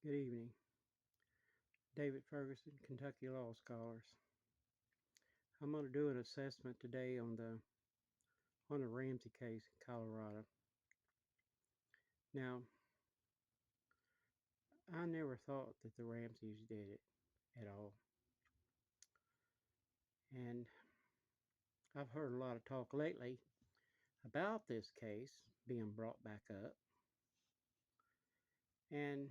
Good evening. David Ferguson, Kentucky Law Scholars. I'm going to do an assessment today on the Ramsey case in Colorado. Now, I never thought that the Ramseys did it at all. And I've heard a lot of talk lately about this case being brought back up. And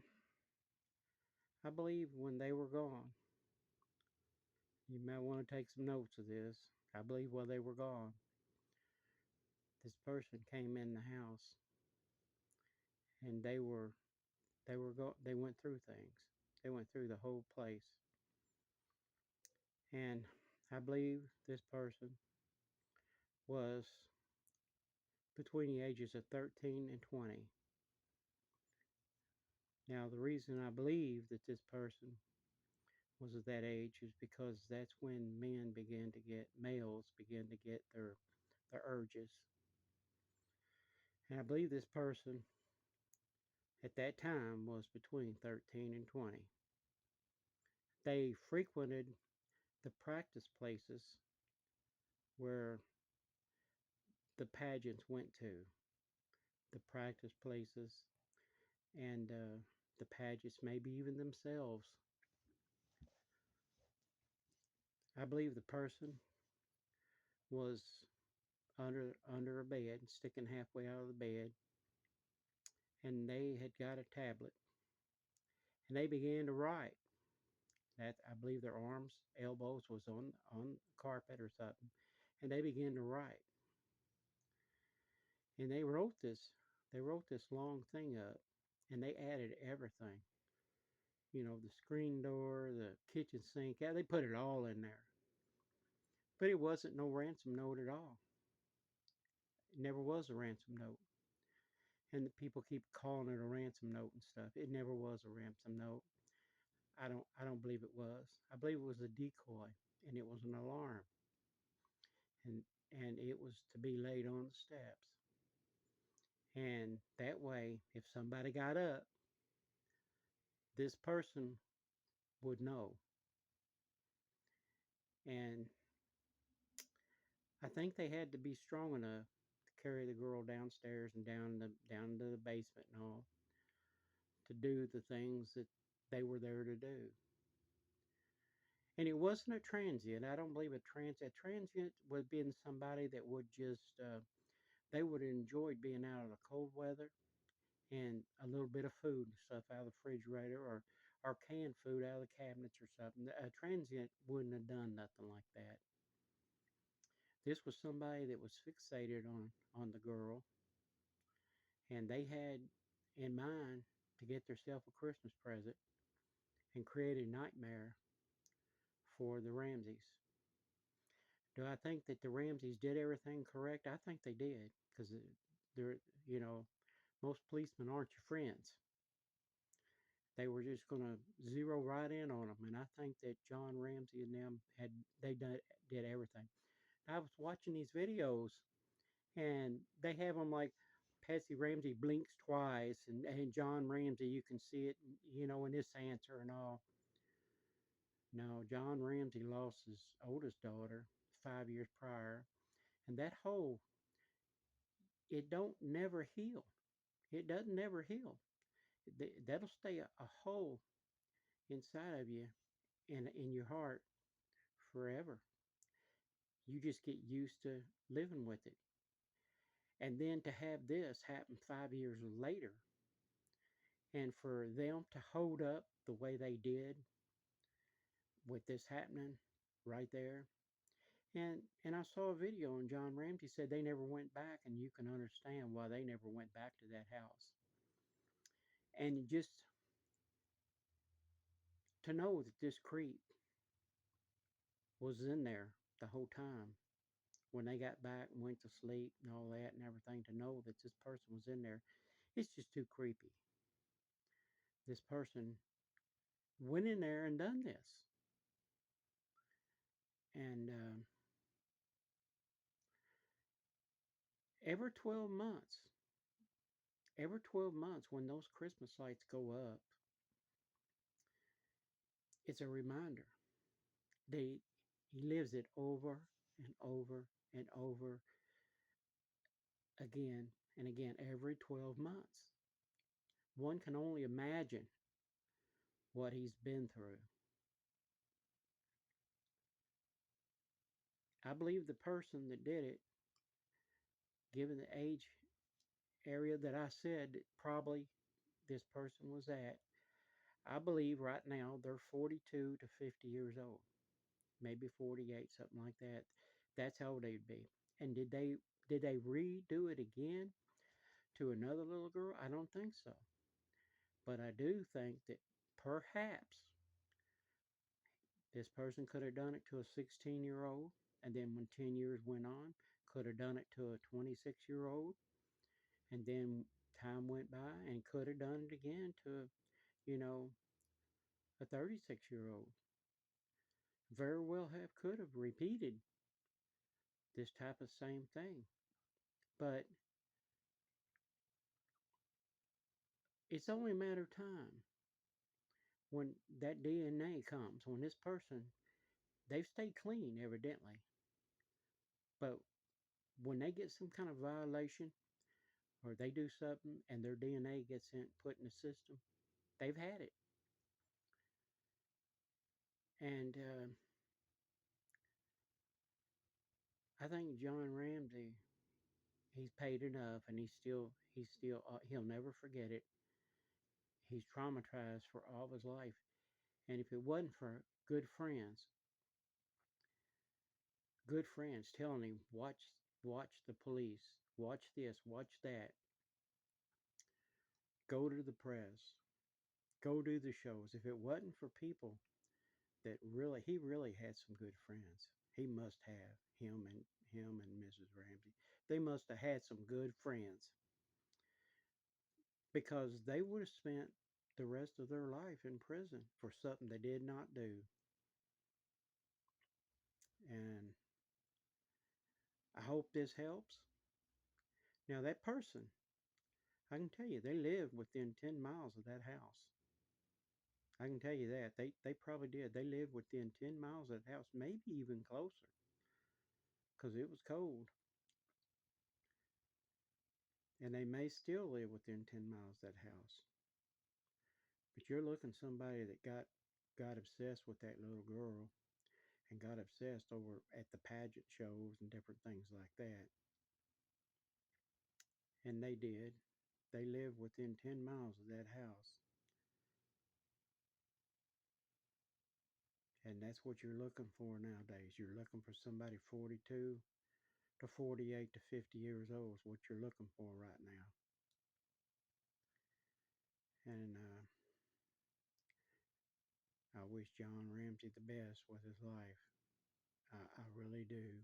I believe when they were gone, you might want to take some notes of this. I believe while they were gone, this person came in the house and they went through things. They went through the whole place. And I believe this person was between the ages of 13 and 20. Now, the reason I believe that this person was at that age is because that's when males begin to get their urges. And I believe this person at that time was between 13 and 20. They frequented the practice places where the pageants went to, the practice places, and the pageants, maybe even themselves. I believe the person was under a bed, sticking halfway out of the bed, and they had got a tablet, and they began to write. That I believe their arms, elbows was on carpet or something, and they began to write. And they wrote this long thing up, and they added everything. You know, the screen door, the kitchen sink, yeah, they put it all in there. But it wasn't no ransom note at all. It never was a ransom note. And the people keep calling it a ransom note and stuff. It never was a ransom note. I don't believe it was. I believe it was a decoy, and it was an alarm. And and it was to be laid on the steps. And that way, if somebody got up, this person would know. And I think they had to be strong enough to carry the girl downstairs and down to the basement and all to do the things that they were there to do. And it wasn't a transient. I don't believe a transient. A transient would have been somebody that would just they would have enjoyed being out in the cold weather and a little bit of food and stuff out of the refrigerator or canned food out of the cabinets or something. A transient wouldn't have done nothing like that. This was somebody that was fixated on the girl, and they had in mind to get themselves a Christmas present and create a nightmare for the Ramseys. Do I think that the Ramseys did everything correct? I think they did, because they're, most policemen aren't your friends. They were just going to zero right in on them, and I think that John Ramsey and them did everything. I was watching these videos, and they have them like Patsy Ramsey blinks twice, and John Ramsey, you can see it, in this answer and all. No, John Ramsey lost his oldest daughter 5 years prior, and that hole, it don't never heal. It doesn't never heal. That'll stay a hole inside of you and in your heart forever. You just get used to living with it. And then to have this happen 5 years later, and for them to hold up the way they did with this happening right there. And I saw a video, and John Ramsey said they never went back, and you can understand why they never went back to that house. And just to know that this creep was in there the whole time when they got back and went to sleep and all that and everything, to know that this person was in there, it's just too creepy. This person went in there and done this. And every 12 months, every 12 months when those Christmas lights go up, it's a reminder. They he lives it over and over and over again and again every 12 months. One can only imagine what he's been through. I believe the person that did it, given the age area that I said that probably this person was at, I believe right now they're 42 to 50 years old, maybe 48, something like that. That's how old they'd be. And did they redo it again to another little girl? I don't think so. But I do think that perhaps this person could have done it to a 16-year-old, and then when 10 years went on, could have done it to a 26-year-old, and then time went by and could have done it again to, you know, a 36-year-old. Very well have could have repeated this type of same thing. But it's only a matter of time when that DNA comes, when this person, they've stayed clean evidently, but when they get some kind of violation or they do something and their DNA gets put in the system, they've had it. And I think John Ramsey, he's paid enough, and he'll never forget it. He's traumatized for all of his life. And if it wasn't for good friends telling him, watch the police, watch this, watch that, go to the press, go do the shows. If it wasn't for people that he really had some good friends. He must have him and Mrs. Ramsey. They must have had some good friends because they would have spent the rest of their life in prison for something they did not do. And I hope this helps. Now that person, I can tell you, they lived within 10 miles of that house. I can tell you that. They probably did. They lived within 10 miles of that house, maybe even closer, because it was cold. And they may still live within 10 miles of that house. But you're looking at somebody that got obsessed with that little girl and got obsessed over at the pageant shows and different things like that. And they did. They lived within 10 miles of that house. And that's what you're looking for nowadays. You're looking for somebody 42 to 48 to 50 years old is what you're looking for right now. And I wish John Ramsey the best with his life. I really do.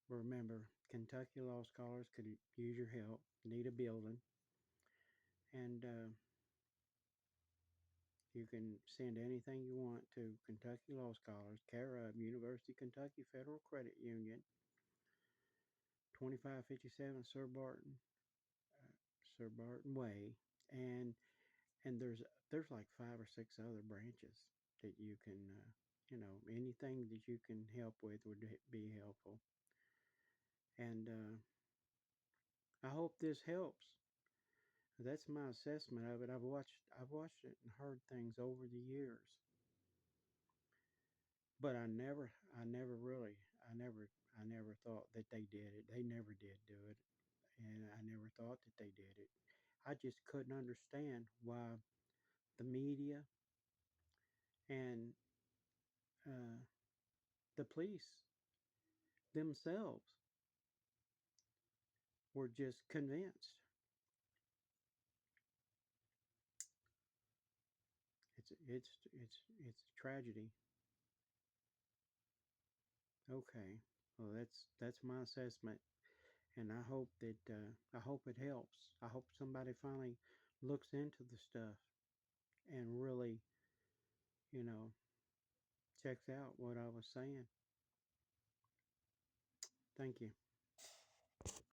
Remember, Kentucky Law Scholars could use your help, need a building, and you can send anything you want to Kentucky Law Scholars, care of University of Kentucky Federal Credit Union, 2557 Sir Barton Way, and there's like 5 or 6 other branches that you can, anything that you can help with would be helpful. And I hope this helps. That's my assessment of it. I've watched it and heard things over the years, but I never thought that they did it. They never did do it, and I never thought that they did it. I just couldn't understand why the media and uh, the police themselves were just convinced. It's a tragedy. Okay, well that's my assessment, and I hope it helps. I hope somebody finally looks into the stuff and really, you know, checks out what I was saying. Thank you.